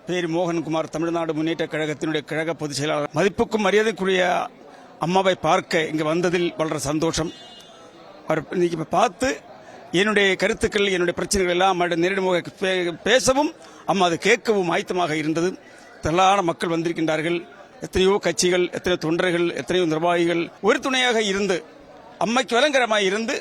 பேர் மோகன்குமார், தமிழ்நாடு முன்னேற்ற கழகத்தினுடைய கழக பொதுச் செயலாளர். மதிப்புக்கும் மரியாதைக்குரிய அம்மாவை பார்க்க இங்கு வந்ததில் வளர சந்தோஷம். இன்னைக்கு பார்த்து என்னுடைய கருத்துக்கள், என்னுடைய பிரச்சனைகள் எல்லாம் நேரடியாக பேசவும் அம்மா அது கேட்கவும் ஆயத்தமாக இருந்தது. திரளான மக்கள் வந்திருக்கின்றார்கள். எத்தனையோ கட்சிகள், எத்தனையோ தொண்டர்கள், எத்தனையோ நிர்வாகிகள் ஒரு துணையாக இருந்து அம்மைக்கு வலங்கரமாக இருந்து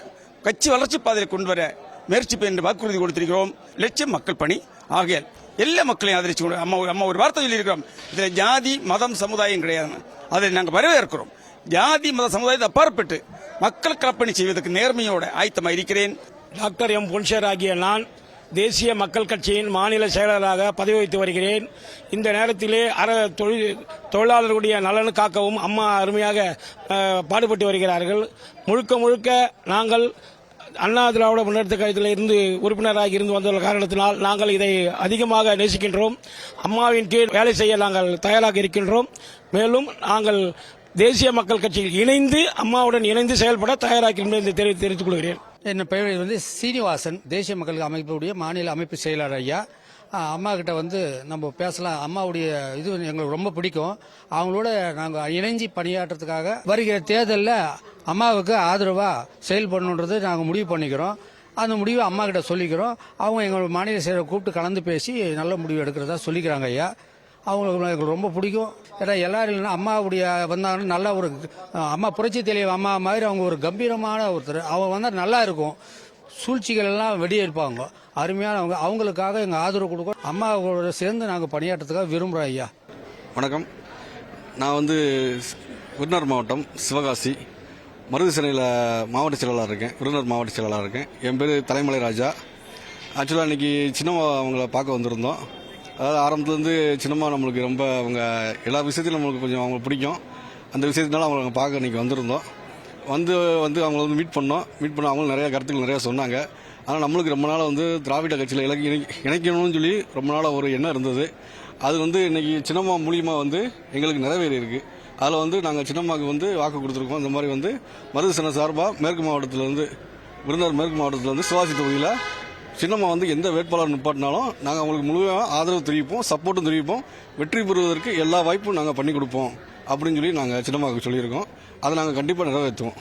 கட்சி வளர்ச்சி பாதையில் கொண்டு வர முயற்சிப்பேன் என்று வாக்குறுதி கொடுத்திருக்கிறோம். லட்சம் மக்கள் பணி ஆகையால் எல்லா மக்களையும் ஆதரிச்சு அம்மா ஒரு வார்த்தை சொல்லியிருக்கிறோம். இதில் ஜாதி மதம் சமுதாயம் கிடையாது. அதை நாங்கள் வரவேற்கிறோம். ஜாதி மத சமுதாயத்தை அப்பாற்பட்டு மக்கள் கலப்பணி செய்வதற்கு நேர்மையோடு ஆயத்தமாக இருக்கிறேன். டாக்டர் எம் பொன்சேகர் ஆகிய நான் தேசிய மக்கள் கட்சியின் மாநில செயலராக பதவி வகித்து வருகிறேன். இந்த நேரத்திலே தொழிலாளர்களுடைய நலன் காக்கவும் அம்மா அருமையாக பாடுபட்டு வருகிறார்கள். முழுக்க முழுக்க நாங்கள் அண்ணா திராவிட முன்னேற்ற கழகத்தில் இருந்து உறுப்பினராக இருந்து வந்த காரணத்தினால் நாங்கள் இதை அதிகமாக நேசிக்கின்றோம். அம்மாவின் கீழ் வேலை செய்ய நாங்கள் தயாராக இருக்கின்றோம். மேலும் நாங்கள் தேசிய மக்கள் கட்சியில் இணைந்து அம்மாவுடன் இணைந்து செயல்பட தயாராக தெரிவித்துக் கொள்கிறேன். என் பெயர் சீனிவாசன், தேசிய மக்கள் அமைப்புடைய மாநில அமைப்பு செயலாளர். ஐயா, அம்மா கிட்ட நம்ம பேசலாம். அம்மாவுடைய இது எங்களுக்கு ரொம்ப பிடிக்கும். அவங்களோட நாங்கள் இணைஞ்சி பணியாற்றுறதுக்காக வருகிற தேர்தலில் அம்மாவுக்கு ஆதரவாக செயல்படணுன்றது நாங்கள் முடிவு பண்ணிக்கிறோம். அந்த முடிவை அம்மா கிட்ட சொல்லிக்கிறோம். அவங்க எங்கள் மாநில செயலரை கூப்பிட்டு கலந்து பேசி நல்ல முடிவு எடுக்கிறதா சொல்லிக்கிறாங்க. ஐயா, அவங்களுக்கு எங்களுக்கு ரொம்ப பிடிக்கும். ஏன்னா எல்லாரும் இல்லைன்னா அம்மாவுடைய வந்தாங்கன்னா நல்லா ஒரு அம்மா புரட்சி தலைவர் அம்மா மாதிரி அவங்க ஒரு கம்பீரமான ஒருத்தர். அவங்க வந்தால் நல்லா இருக்கும். சூழ்ச்சிகள் எல்லாம் வெளியேற்பாங்க. அருமையானவங்க. அவங்களுக்காக எங்கள் ஆதரவு கொடுக்கும். அம்மாவோட சேர்ந்து நாங்கள் பணியாற்றத்துக்காக விரும்புகிறோம். ஐயா வணக்கம். நான் விருதுநகர் மாவட்டம் சிவகாசி மருதுசனையில் மாவட்ட செயலாளர் இருக்கேன். விருதுநகர் மாவட்ட செயலாளர் இருக்கேன். என் பேர் தலைமலை ராஜா. ஆக்சுவலாக இன்னைக்கு சின்னம்மா அவங்கள பார்க்க வந்திருந்தோம். அதாவது ஆரம்பத்துலேருந்து சின்னம்மா நம்மளுக்கு ரொம்ப அவங்க எல்லா விஷயத்திலும் நம்மளுக்கு கொஞ்சம் அவங்களுக்கு பிடிக்கும். அந்த விஷயத்தினால அவங்களை பார்க்க இன்றைக்கி வந்திருந்தோம். அவங்கள மீட் பண்ணோம். அவங்களும் நிறையா கருத்துக்கள் நிறையா சொன்னாங்க. ஆனால் நம்மளுக்கு ரொம்ப நாளாக திராவிட கட்சியில் இணைக்கணும்னு சொல்லி ரொம்ப நாளாக ஒரு எண்ணம் இருந்தது. அது இன்றைக்கி சின்னம்மா மூலியமாக எங்களுக்கு நிறைவேறி இருக்குது. அதில் நாங்கள் சின்னம்மாவுக்கு வாக்கு கொடுத்துருக்கோம். இந்த மாதிரி மருதுசனை சார்பாக மேற்கு மாவட்டத்திலேருந்து விருதுநகர் மேற்கு மாவட்டத்திலேருந்து சிவாசி தொகுதியில் சின்னம்மா எந்த வேட்பாளர் நிப்பாட்டினாலும் நாங்கள் அவங்களுக்கு முழுமையாக ஆதரவு தெரிவிப்போம், சப்போர்ட்டும் தெரிவிப்போம். வெற்றி பெறுவதற்கு எல்லா வாய்ப்பும் நாங்கள் பண்ணி கொடுப்போம் அப்படின்னு சொல்லி நாங்கள் சின்னம்மாவுக்கு சொல்லியிருக்கோம். அதை நாங்கள் கண்டிப்பாக நிறைவேற்றுவோம்.